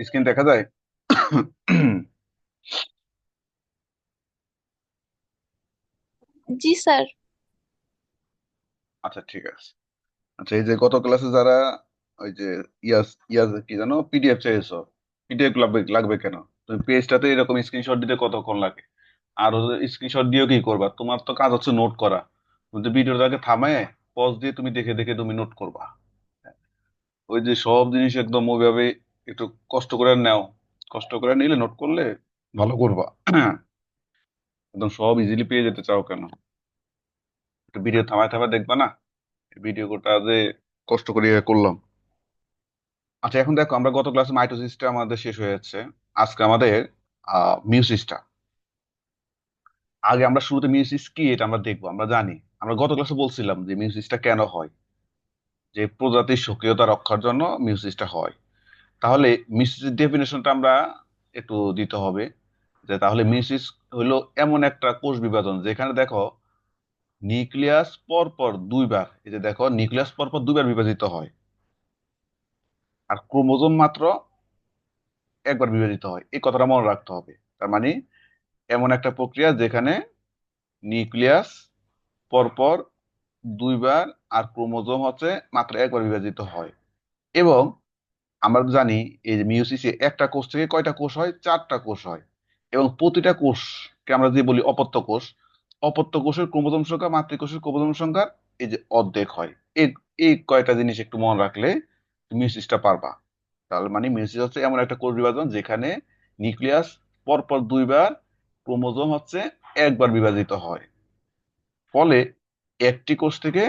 Screen দেখা যায়? জি sir. আচ্ছা, ঠিক আছে। আচ্ছা, এই যে গত ক্লাসে যারা ওই যে ইয়াস ইয়াস কি জানো পিডিএফ চেয়েছো, পিডিএফ লাগবে লাগবে কেন? তুমি পেজটাতে এরকম স্ক্রিনশট দিতে কতক্ষণ লাগে? আর স্ক্রিনশট দিয়েও কি করবা? তোমার তো কাজ হচ্ছে নোট করা। তুমি তো ভিডিওটাকে থামায় পজ দিয়ে তুমি দেখে দেখে তুমি নোট করবা। ওই যে সব জিনিস একদম ওইভাবে একটু কষ্ট করে নাও। কষ্ট করে নিলে নোট করলে ভালো করবা। একদম সব ইজিলি পেয়ে যেতে চাও কেন? একটু ভিডিও থামায় থামায় দেখবা না? ভিডিওটা যে কষ্ট করে করলাম। আচ্ছা, এখন দেখো, আমরা গত ক্লাসে মাইটোসিসটা আমাদের শেষ হয়ে যাচ্ছে। আজকে আমাদের মিউসিসটা। আগে আমরা শুরুতে মিউসিস কি এটা আমরা দেখবো। আমরা জানি, আমরা গত ক্লাসে বলছিলাম যে মিউসিসটা কেন হয়, যে প্রজাতির স্বকীয়তা রক্ষার জন্য মিউসিসটা হয়। তাহলে মিউসিসের ডেফিনেশনটা আমরা একটু দিতে হবে। যে তাহলে মিউসিস হলো এমন একটা কোষ বিভাজন যেখানে দেখো নিউক্লিয়াস পরপর দুইবার, এই যে দেখো নিউক্লিয়াস পরপর দুইবার বিভাজিত হয়, আর ক্রোমোজোম মাত্র একবার বিভাজিত হয়। এই কথাটা মনে রাখতে হবে। তার মানে এমন একটা প্রক্রিয়া যেখানে নিউক্লিয়াস পরপর দুইবার আর ক্রোমোজোম হচ্ছে মাত্র একবার বিভাজিত হয়। এবং আমরা জানি এই যে মিওসিসে একটা কোষ থেকে কয়টা কোষ হয়? চারটা কোষ হয়। এবং প্রতিটা কোষকে আমরা যে বলি অপত্য কোষ, অপত্য কোষের ক্রোমোজোম সংখ্যা মাতৃকোষের ক্রোমোজোম সংখ্যার এই যে অর্ধেক হয়। এই এই কয়টা জিনিস একটু মনে রাখলে মিওসিসটা পারবা। তাহলে মানে মিওসিস হচ্ছে এমন একটা কোষ বিভাজন যেখানে নিউক্লিয়াস পরপর দুইবার, ক্রোমোজোম হচ্ছে একবার বিভাজিত হয়। ফলে একটি কোষ থেকে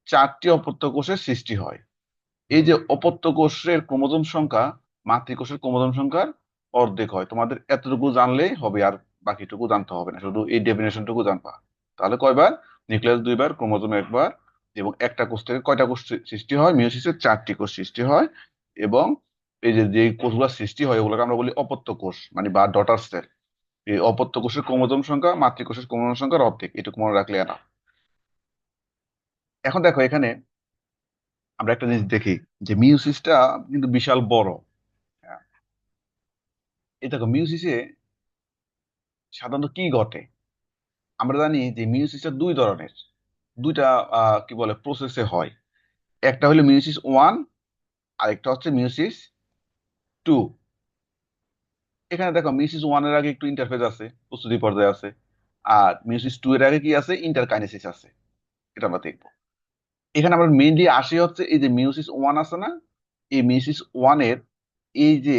চারটি অপত্য কোষের সৃষ্টি হয়। এই যে অপত্য কোষের ক্রোমোজোম সংখ্যা মাতৃকোষের ক্রোমোজোম সংখ্যার অর্ধেক হয়। তোমাদের এতটুকু জানলেই হবে, আর বাকিটুকু জানতে হবে না, শুধু এই ডেফিনেশনটুকু জানবা। তাহলে কয়বার? নিউক্লিয়াস দুইবার, ক্রোমোজোম একবার। এবং একটা কোষ থেকে কয়টা কোষ সৃষ্টি হয়? মিওসিসের চারটি কোষ সৃষ্টি হয়। এবং এই যে যে কোষগুলো সৃষ্টি হয় ওগুলোকে আমরা বলি অপত্য কোষ, মানে বা ডটার সেল। এই অপত্য কোষের ক্রোমোজোম সংখ্যা মাতৃকোষের ক্রোমোজোম সংখ্যার অর্ধেক, এটুকু মনে রাখলে না। এখন দেখো এখানে আমরা একটা জিনিস দেখি, যে মিউসিসটা কিন্তু বিশাল বড়। হ্যাঁ, এই দেখো মিউসিসে সাধারণত কি ঘটে? আমরা জানি যে মিউসিসটা দুই ধরনের, দুইটা কি বলে প্রসেসে হয়। একটা হলো মিউসিস ওয়ান, আরেকটা হচ্ছে মিউসিস টু। এখানে দেখো মিউসিস ওয়ান এর আগে একটু ইন্টারফেজ আছে, প্রস্তুতি পর্যায়ে আছে। আর মিউসিস টু এর আগে কি আছে? ইন্টারকাইনেসিস আছে। এটা আমরা দেখবো। এখানে আমরা মেইনলি আসি হচ্ছে এই যে মিউসিস ওয়ান আছে না, এই মিউসিস ওয়ান এর এই যে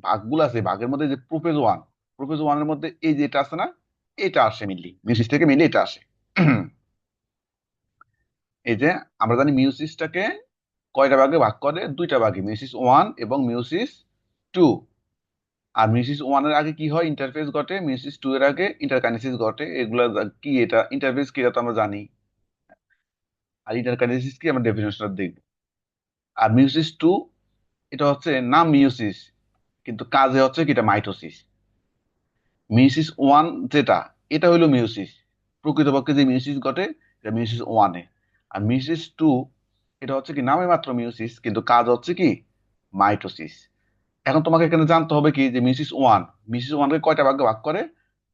ভাগগুলো আছে, ভাগের মধ্যে যে প্রোফেজ ওয়ান, প্রোফেজ ওয়ানের মধ্যে এই যে এটা আছে না, এটা আসে মেইনলি মিউসিস থেকে, মেইনলি এটা আসে। এই যে আমরা জানি মিউসিসটাকে কয়টা ভাগে ভাগ করে? দুইটা ভাগে, মিউসিস ওয়ান এবং মিউসিস টু। আর মিউসিস ওয়ান এর আগে কি হয়? ইন্টারফেস ঘটে। মিউসিস টু এর আগে ইন্টারকাইনেসিস ঘটে। এগুলা কি? এটা ইন্টারফেস কি এটা তো আমরা জানি, আর ইন্টারকাইনেসিস কি আমরা ডেফিনেশন দেখব। আর মিউসিস টু, এটা হচ্ছে নাম মিউসিস, কিন্তু কাজে হচ্ছে কি? এটা মাইটোসিস। মিউসিস ওয়ান যেটা, এটা হইলো মিউসিস, প্রকৃতপক্ষে যে মিউসিস ঘটে এটা মিউসিস ওয়ানে। আর মিউসিস টু, এটা হচ্ছে কি নামে মাত্র মিউসিস, কিন্তু কাজ হচ্ছে কি? মাইটোসিস। এখন তোমাকে এখানে জানতে হবে কি, যে মিউসিস ওয়ান, মিউসিস ওয়ানকে কয়টা ভাগে ভাগ করে?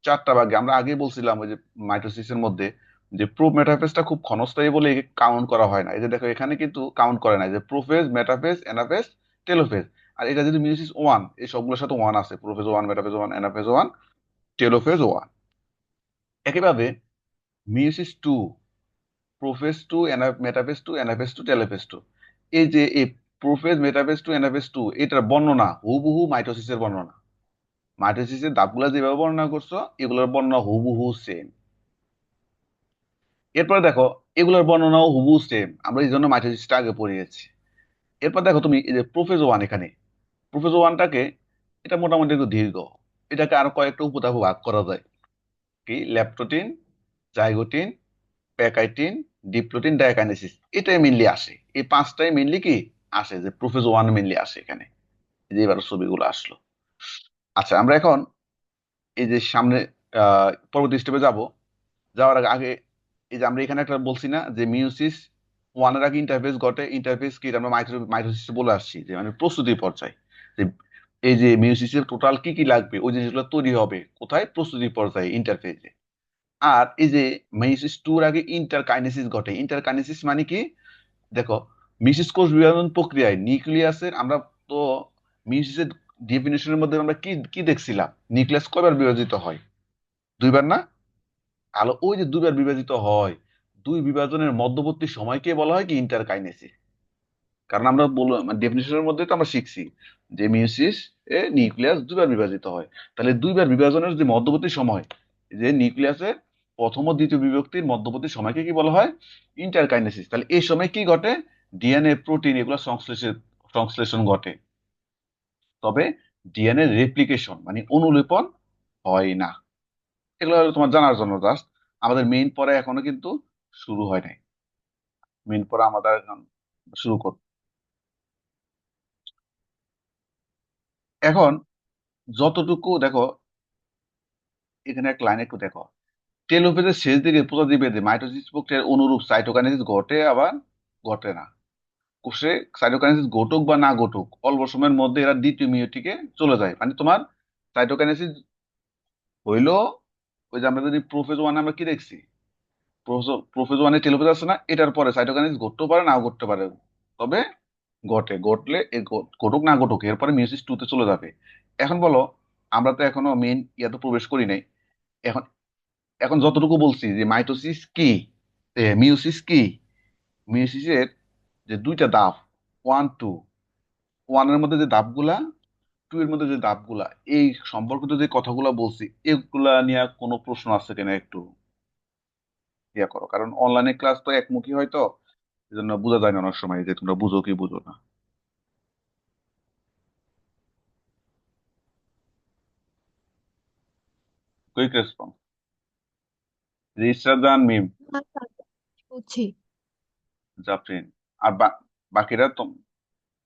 চারটা ভাগে। আমরা আগেই বলছিলাম ওই যে মাইটোসিসের মধ্যে যে প্রো মেটাফেজটা খুব ক্ষণস্থায়ী বলে কাউন্ট করা হয় না। এই যে দেখো এখানে কিন্তু কাউন্ট করে না, যে প্রোফেজ, মেটাফেজ, অ্যানাফেজ, টেলোফেজ। আর এটা যদি মিউসিস ওয়ান, এই সবগুলোর সাথে ওয়ান আছে, prophase one, metaphase one, anaphase one, telophase one. একইভাবে meiosis two, prophase two, metaphase two, anaphase two, telophase two. এই যে এই prophase, metaphase two, anaphase two, এটার বর্ণনা হুবহু মাইটোসিসের বর্ণনা। মাইটোসিসের ধাপগুলো যেভাবে বর্ণনা করছো, এগুলোর বর্ণনা হুবহু সেম। এরপরে দেখো, এগুলোর বর্ণনাও হুবহু সেম, আমরা এই জন্য মাইটোসিসটা আগে পড়িয়েছি। এরপর দেখো তুমি এই যে প্রোফেজ ওয়ান, এখানে প্রোফেজ ওয়ানটাকে, এটা মোটামুটি একটু দীর্ঘ। এটাকে আরো কয়েকটা উপধাপ ভাগ করা যায়। কি? ল্যাপটোটিন, জাইগোটিন, প্যাকাইটিন, ডিপ্লোটিন, ডায়াকাইনেসিস, এটাই মেনলি আসে। এই পাঁচটাই মেনলি কি আসে, যে প্রোফেজ ওয়ান মেনলি আসে এখানে। এই যে এবার ছবিগুলো আসলো। আচ্ছা, আমরা এখন এই যে সামনে পরবর্তী স্টেপে যাব। যাওয়ার আগে আগে এই যে আমরা এখানে একটা বলছি না, যে মিউসিস ওয়ানের আগে ইন্টারফেস ঘটে। ইন্টারফেস কি? এটা আমরা মাইটোসিস বলে আসছি, যে মানে প্রস্তুতি পর্যায়। যে এই যে মিউসিসের টোটাল কি কি লাগবে ওই জিনিসগুলো তৈরি হবে কোথায়, প্রস্তুতি পর্যায়ে, ইন্টারফেজে। আর এই যে মেয়োসিস টুর আগে ইন্টারকাইনেসিস ঘটে। ইন্টারকাইনেসিস মানে কি, দেখো, মিয়োসিস কোষ বিভাজন প্রক্রিয়ায় নিউক্লিয়াসের আমরা তো মিয়োসিসের ডেফিনেশনের মধ্যে আমরা কি কি দেখছিলাম, নিউক্লিয়াস কয়বার বিভাজিত হয়, দুইবার না? আলো ওই যে দুইবার বিভাজিত হয়, দুই বিভাজনের মধ্যবর্তী সময়কে বলা হয় কি, ইন্টারকাইনেসিস। কারণ আমরা ডেফিনেশনের মধ্যে তো আমরা শিখছি যে মিয়োসিস এ নিউক্লিয়াস দুইবার বিভাজিত হয়। তাহলে দুইবার বিভাজনের যে মধ্যবর্তী সময়, যে নিউক্লিয়াসের প্রথম ও দ্বিতীয় বিভক্তির মধ্যবর্তী সময়কে কি বলা হয়, ইন্টারকাইনেসিস। তাহলে এই সময় কি ঘটে, ডিএনএ প্রোটিন এগুলো সংশ্লেষের সংশ্লেষণ ঘটে, তবে ডিএনএ রেপ্লিকেশন মানে অনুলিপন হয় না। এগুলো হলো তোমার জানার জন্য জাস্ট। আমাদের মেইন পড়া এখনো কিন্তু শুরু হয় নাই। মেইন পড়া আমাদের এখন শুরু করব। এখন যতটুকু দেখো, এখানে এক লাইন একটু দেখো, টেলোফেজের শেষ দিকে প্রজাতিভেদে মাইটোসিস প্রক্রিয়ার অনুরূপ সাইটোকাইনেসিস ঘটে আবার ঘটে না। কোষে সাইটোকাইনেসিস ঘটুক বা না ঘটুক, অল্প সময়ের মধ্যে এরা দ্বিতীয় মেয়োটিকে চলে যায়। মানে তোমার সাইটোকাইনেসিস হইলো, ওই যে আমরা যদি প্রোফেজ ওয়ানে আমরা কি দেখছি, প্রোফেজ ওয়ানে টেলোফেজ আছে না, এটার পরে সাইটোকাইনেসিস ঘটতেও পারে নাও ঘটতে পারে, তবে ঘটে, ঘটলে ঘটুক না ঘটুক এরপরে মিয়োসিস টু তে চলে যাবে। এখন বলো, আমরা তো এখনো মেইন ইয়াতে প্রবেশ করি নাই। এখন এখন যতটুকু বলছি যে মাইটোসিস কি, মিয়োসিস কি, মিয়োসিসের যে দুইটা ধাপ, ওয়ান টু, ওয়ানের মধ্যে যে ধাপগুলা, টু এর মধ্যে যে ধাপগুলা, এই সম্পর্কিত যে কথাগুলা বলছি, এগুলা নিয়ে কোনো প্রশ্ন আছে কিনা একটু ইয়া করো, কারণ অনলাইনে ক্লাস তো একমুখী হয় তো, এই জন্য বোঝা যায় না অনেক সময় যে তোমরা বুঝো কি বুঝো না। কুইক রেসপন্স, রেজিস্টার দান মিম, না স্যার, বুঝছি। জাফরিন, আর বাকিরা তো,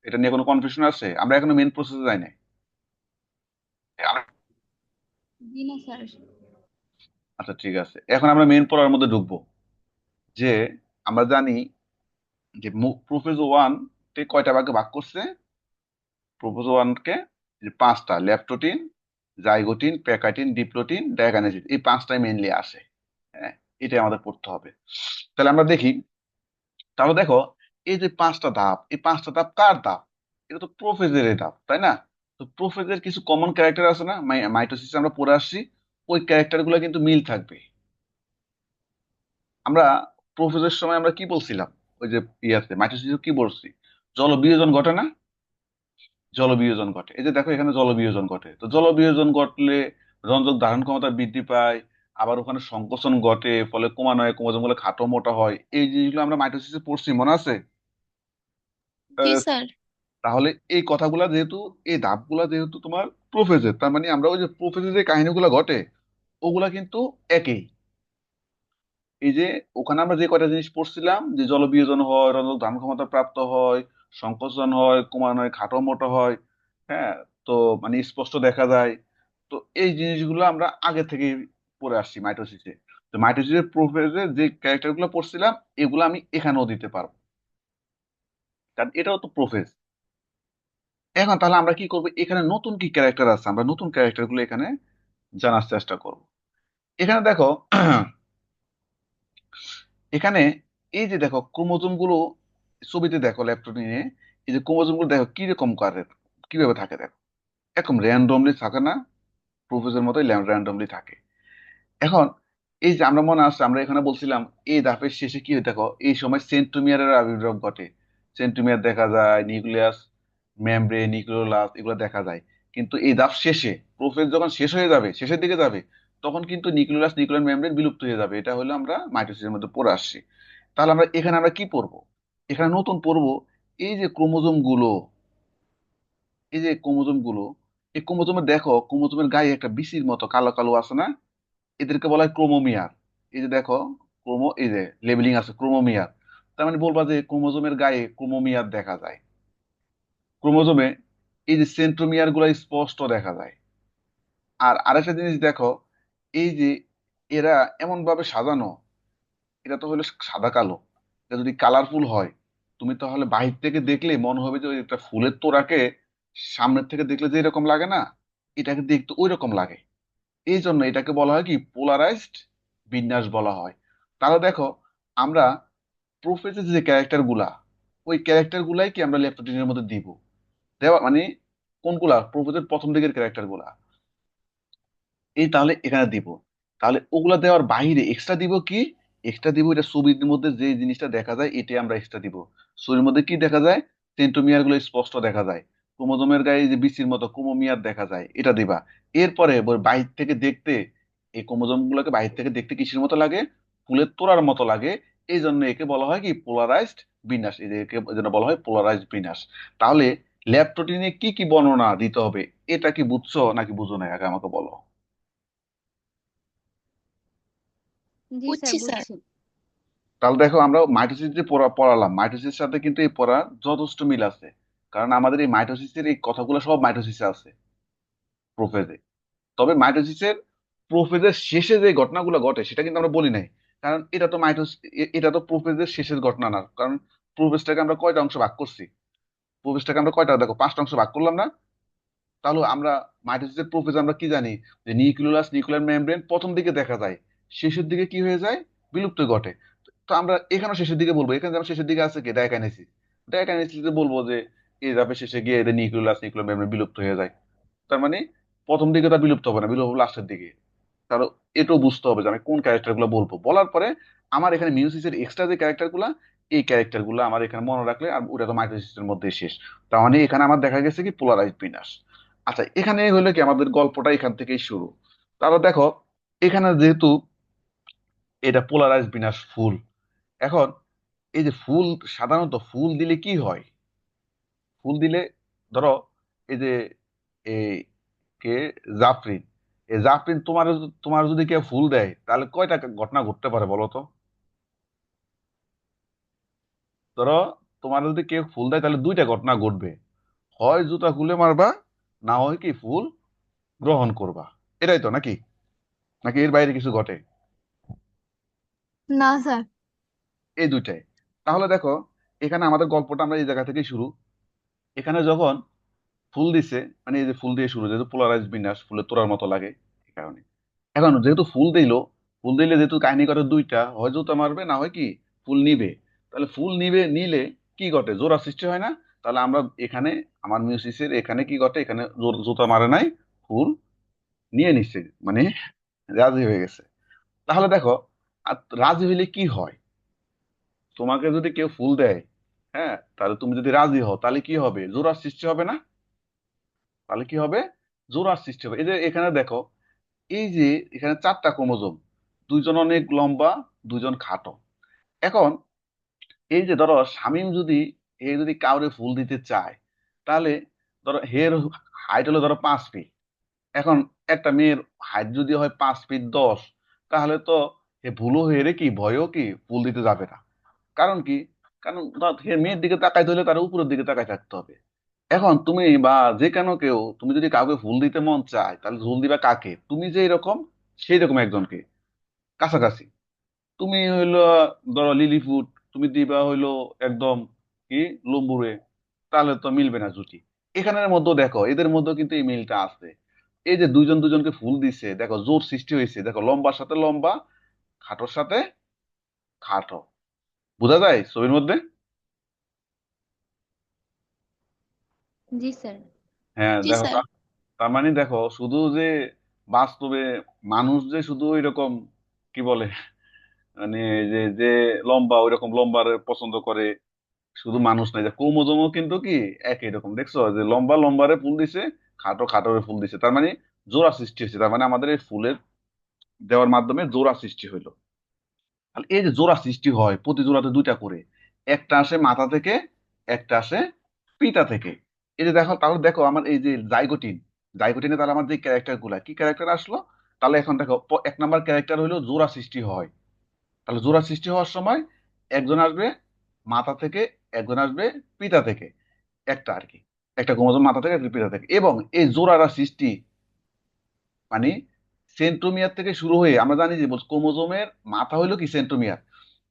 এটা নিয়ে কোনো কনফিউশন আছে? আমরা এখনো মেন প্রসেসে যাই নাই। জি না স্যার। আচ্ছা ঠিক আছে, এখন আমরা মেন পড়ার মধ্যে ঢুকবো। যে আমরা জানি যে প্রোফেজ ওয়ান তে কয়টা ভাগে ভাগ করছে, প্রোফেজ ওয়ান কে যে পাঁচটা, ল্যাপটোটিন, জাইগোটিন, প্যাকাটিন, ডিপ্লোটিন, ডায়াগানেসিস, এই পাঁচটাই মেইনলি আসে। হ্যাঁ, এটাই আমাদের পড়তে হবে। তাহলে আমরা দেখি, তাহলে দেখো, এই যে পাঁচটা ধাপ, এই পাঁচটা ধাপ কার ধাপ, এটা তো প্রোফেজের ধাপ, তাই না? তো প্রোফেজের কিছু কমন ক্যারেক্টার আছে না, মাইটোসিস আমরা পড়ে আসছি, ওই ক্যারেক্টার গুলো কিন্তু মিল থাকবে। আমরা প্রোফেজের সময় আমরা কি বলছিলাম, ওই যে ইয়াতে মাইটোসিস কি বলছি, জল বিয়োজন ঘটে না, জল বিয়োজন ঘটে। এই যে দেখো এখানে জল বিয়োজন ঘটে, তো জল বিয়োজন ঘটলে রঞ্জক ধারণ ক্ষমতা বৃদ্ধি পায়, আবার ওখানে সংকোচন ঘটে, ফলে ক্রমান্বয়ে ক্রোমোজোম গুলো খাটো মোটা হয়। এই জিনিসগুলো আমরা মাইটোসিসে পড়ছি, মনে আছে? জি আহ, স্যার। তাহলে এই কথাগুলা যেহেতু, এই ধাপগুলা যেহেতু তোমার প্রোফেজের, তার মানে আমরা ওই যে প্রোফেজের যে কাহিনীগুলো ঘটে ওগুলা কিন্তু একই। এই যে ওখানে আমরা যে কয়টা জিনিস পড়ছিলাম, যে জলবিয়োজন হয়, রঞ্জক ধারণ ক্ষমতা প্রাপ্ত হয়, সংকোচন হয়, ক্রমান্বয়ে খাটো মোটো হয়, হ্যাঁ, তো মানে স্পষ্ট দেখা যায়। তো এই জিনিসগুলো আমরা আগে থেকে পড়ে আসছি মাইটোসিসে। তো মাইটোসিসের প্রোফেজে যে ক্যারেক্টার গুলো পড়ছিলাম, এগুলো আমি এখানেও দিতে পারবো, কারণ এটাও তো প্রোফেজ। এখন তাহলে আমরা কি করবো, এখানে নতুন কি ক্যারেক্টার আছে, আমরা নতুন ক্যারেক্টার গুলো এখানে জানার চেষ্টা করব। এখানে দেখো, এখানে এই যে দেখো ক্রোমোজোম গুলো, ছবিতে দেখো ল্যাপটপে, এই যে ক্রোমোজোম গুলো দেখো কিরকম করে, কিভাবে থাকে দেখো, একদম র্যান্ডমলি থাকে না, প্রোফেসের মতোই র্যান্ডমলি থাকে। এখন এই যে আমরা মনে আছে আমরা এখানে বলছিলাম, এই ধাপের শেষে কি হয় দেখো, এই সময় সেন্ট্রোমিয়ারের আবির্ভাব ঘটে, সেন্ট্রোমিয়ার দেখা যায়, নিউক্লিয়াস, মেমব্রেন, নিউক্লিওলাস, এগুলো দেখা যায়। কিন্তু এই ধাপ শেষে, প্রোফেজ যখন শেষ হয়ে যাবে, শেষের দিকে যাবে, তখন কিন্তু নিউক্লিওলাস, নিউক্লিয়ার মেমব্রেন বিলুপ্ত হয়ে যাবে। এটা হলো আমরা মাইটোসিসের মধ্যে পড়ে আসছি। তাহলে আমরা এখানে আমরা কি পড়বো, এখানে নতুন পড়বো এই যে ক্রোমোজোম গুলো, এই যে ক্রোমোজোম গুলো, এই ক্রোমোজোমে দেখো, ক্রোমোজোমের গায়ে একটা বিসির মতো কালো কালো আছে না, এদেরকে বলা হয় ক্রোমোমিয়ার। এই যে দেখো, এই যে লেবেলিং আছে ক্রোমোমিয়ার, তার মানে বলবা যে ক্রোমোজোমের গায়ে ক্রোমোমিয়ার দেখা যায়। ক্রোমোজোমে এই যে সেন্ট্রোমিয়ার গুলা স্পষ্ট দেখা যায়। আর আরেকটা জিনিস দেখো, এই যে এরা এমন ভাবে সাজানো, এটা তো হলো সাদা কালো, এটা যদি কালারফুল হয়, তুমি তাহলে বাহির থেকে দেখলে মনে হবে যে ওই একটা ফুলের তোড়াকে সামনের থেকে দেখলে যে এরকম লাগে না, এটাকে দেখতে ওই রকম লাগে। এই জন্য এটাকে বলা হয় কি পোলারাইজড বিন্যাস বলা হয়। তাহলে দেখো, আমরা প্রোফেজের যে ক্যারেক্টার গুলা, ওই ক্যারেক্টার গুলাই কি আমরা ল্যাপটপটিনের মধ্যে দিব, দেওয়া মানে কোনগুলা প্রোফেজের প্রথম দিকের ক্যারেক্টার গুলা, এই তাহলে এখানে দিব। তাহলে ওগুলা দেওয়ার বাইরে এক্সট্রা দিব কি, এক্সট্রা দিব এটা ছবির মধ্যে যে জিনিসটা দেখা যায় এটাই আমরা এক্সট্রা দিব। ছবির মধ্যে কি দেখা যায়, সেন্ট্রোমিয়ার গুলো স্পষ্ট দেখা যায়, ক্রোমোজোমের গায়ে যে বিচির মতো ক্রোমোমিয়ার দেখা যায়, এটা দিবা। এরপরে বাইর থেকে দেখতে, এই ক্রোমোজোম গুলোকে বাইরে থেকে দেখতে কিসের মতো লাগে, ফুলের তোড়ার মতো লাগে। এই জন্য একে বলা হয় কি পোলারাইজড বিন্যাস, এদেরকে এই জন্য বলা হয় পোলারাইজড বিন্যাস। তাহলে ল্যাপটপিনে কি কি বর্ণনা দিতে হবে, এটা কি বুঝছো নাকি বুঝো না, আগে আমাকে বলো। জি স্যার, বুঝছি স্যার। বুঝছি। তাহলে দেখো, আমরা মাইটোসিস যে পড়ালাম, মাইটোসিসের সাথে কিন্তু এই পড়া যথেষ্ট মিল আছে। কারণ আমাদের এই মাইটোসিসের এই কথাগুলো সব মাইটোসিসে আছে, প্রোফেজে। তবে মাইটোসিসের প্রোফেজের শেষে যে ঘটনাগুলো ঘটে সেটা কিন্তু আমরা বলি নাই। কারণ এটা তো এটা তো প্রোফেজের শেষের ঘটনা না। কারণ প্রোফেজটাকে আমরা কয়টা অংশ ভাগ করছি, প্রোফেজটাকে আমরা কয়টা, দেখো, পাঁচটা অংশ ভাগ করলাম না। তাহলে আমরা মাইটোসিসের প্রোফেজ আমরা কি জানি, যে নিউক্লিয়াস নিউক্লিয়ার মেমব্রেন প্রথম দিকে দেখা যায়, শেষের দিকে কি হয়ে যায়, বিলুপ্ত ঘটে। তো আমরা এখানে শেষের দিকে বলবো, এখানে যেমন শেষের দিকে আছে কি ডায়াকাইনেসিস, ডায়াকাইনেসিসে বলবো যে এই ধাপে শেষে গিয়ে এদের নিউক্লিয়াস নিউক্লিয়ার মেমব্রেন বিলুপ্ত হয়ে যায়। তার মানে প্রথম দিকে তা বিলুপ্ত হবে না, বিলুপ্ত হবে লাস্টের দিকে। কারণ এটাও বুঝতে হবে যে আমি কোন ক্যারেক্টার গুলো বলবো, বলার পরে আমার এখানে মিউসিসের এক্সট্রা যে ক্যারেক্টার গুলা, এই ক্যারেক্টার গুলো আমার এখানে মনে রাখলে আর ওটা তো মাইটোসিসের মধ্যে শেষ। তার মানে এখানে আমার দেখা গেছে কি পোলারাইজড বিন্যাস। আচ্ছা, এখানে হলো কি আমাদের গল্পটা এখান থেকেই শুরু। তাহলে দেখো, এখানে যেহেতু এটা পোলারাইজড বিন্যাস ফুল, এখন এই যে ফুল, সাধারণত ফুল দিলে কি হয়, ফুল দিলে ধরো এই যে এই কে জাফরিন, এই জাফরিন তোমার যদি কেউ ফুল দেয় তাহলে কয়টা ঘটনা ঘটতে পারে বলো তো। ধরো তোমার যদি কেউ ফুল দেয় তাহলে দুইটা ঘটনা ঘটবে, হয় জুতা খুলে মারবা, না হয় কি ফুল গ্রহণ করবা। এটাই তো নাকি, নাকি এর বাইরে কিছু ঘটে? না স্যার। এই দুইটাই। তাহলে দেখো, এখানে আমাদের গল্পটা আমরা এই জায়গা থেকেই শুরু। এখানে যখন ফুল দিছে, মানে এই যে ফুল দিয়ে শুরু, যেহেতু পোলারাইজ বিন্যাস, ফুলের তোড়ার মতো লাগে, এই কারণে। এখন যেহেতু ফুল দিলে যেহেতু কাহিনী করে দুইটা, হয় জুতা মারবে, না হয় কি ফুল নিবে। তাহলে ফুল নিবে, নিলে কি ঘটে, জোড়া সৃষ্টি হয় না। তাহলে আমরা এখানে, আমার মিউসিসের এখানে কি ঘটে, এখানে জুতা মারে নাই, ফুল নিয়ে নিচ্ছে, মানে রাজি হয়ে গেছে। তাহলে দেখো, আর রাজি হইলে কি হয়, তোমাকে যদি কেউ ফুল দেয়, হ্যাঁ, তাহলে তুমি যদি রাজি হও তাহলে কি হবে, জোড়ার সৃষ্টি হবে না। তাহলে কি হবে, জোড়ার সৃষ্টি হবে। এই যে এখানে দেখো, এই যে এখানে চারটা ক্রোমোজোম, দুইজন অনেক লম্বা, দুইজন খাটো। এখন এই যে ধরো শামীম যদি, এ যদি কাউরে ফুল দিতে চায়, তাহলে ধরো হের হাইট হলো ধরো 5 ফিট। এখন একটা মেয়ের হাইট যদি হয় 5 ফিট 10, তাহলে তো হে ভুলও হয়ে রে কি ভয়ও কি ফুল দিতে যাবে না। কারণ কি, কারণ হে মেয়ের দিকে তাকাইতে হলে তার উপরের দিকে তাকাই থাকতে হবে। এখন তুমি বা যে কেন কেউ, তুমি যদি কাউকে ফুল দিতে মন চায় তাহলে ফুল দিবা কাকে, তুমি যে এরকম সেই রকম একজনকে, কাছাকাছি। তুমি হইলো ধরো লিলি ফুড, তুমি দিবা হইলো একদম কি লম্বুরে, তাহলে তো মিলবে না জুটি। এখানের মধ্যে দেখো, এদের মধ্যে কিন্তু এই মিলটা আছে। এই যে দুইজন দুজনকে ফুল দিছে, দেখো জোর সৃষ্টি হয়েছে, দেখো লম্বার সাথে লম্বা, খাটোর সাথে খাটো, বোঝা যায় ছবির মধ্যে। জি স্যার। হ্যাঁ জি দেখো, স্যার। তার মানে দেখো শুধু যে বাস্তবে মানুষ যে শুধু ওইরকম কি বলে, মানে যে যে লম্বা ওইরকম লম্বার পছন্দ করে, শুধু মানুষ নাই, যে ক্রোমোজোমও কিন্তু কি একই রকম, দেখছো যে লম্বা লম্বারে ফুল দিছে, খাটো খাটোরে ফুল দিছে, তার মানে জোড়া সৃষ্টি হয়েছে। তার মানে আমাদের এই ফুলের দেওয়ার মাধ্যমে জোড়া সৃষ্টি হইলো। তাহলে এই যে জোড়া সৃষ্টি হয় প্রতি জোড়াতে দুইটা করে, একটা আসে মাথা থেকে, একটা আসে পিতা থেকে। এই যে দেখো, তাহলে দেখো আমার এই যে জাইগোটিন, জাইগোটিনে তাহলে আমার যে ক্যারেক্টার গুলা, কি ক্যারেক্টার আসলো, তাহলে এখন দেখো এক নাম্বার ক্যারেক্টার হইলো জোড়া সৃষ্টি হয়। তাহলে জোড়া সৃষ্টি হওয়ার সময় একজন আসবে মাথা থেকে, একজন আসবে পিতা থেকে, একটা আর কি, একটা ক্রোমোজোম মাথা থেকে, একটা পিতা থেকে। এবং এই জোড়ারা সৃষ্টি মানে সেন্ট্রোমিয়ার থেকে শুরু হয়ে, আমরা জানি যে ক্রোমোজোমের মাথা হইলো কি সেন্ট্রোমিয়ার,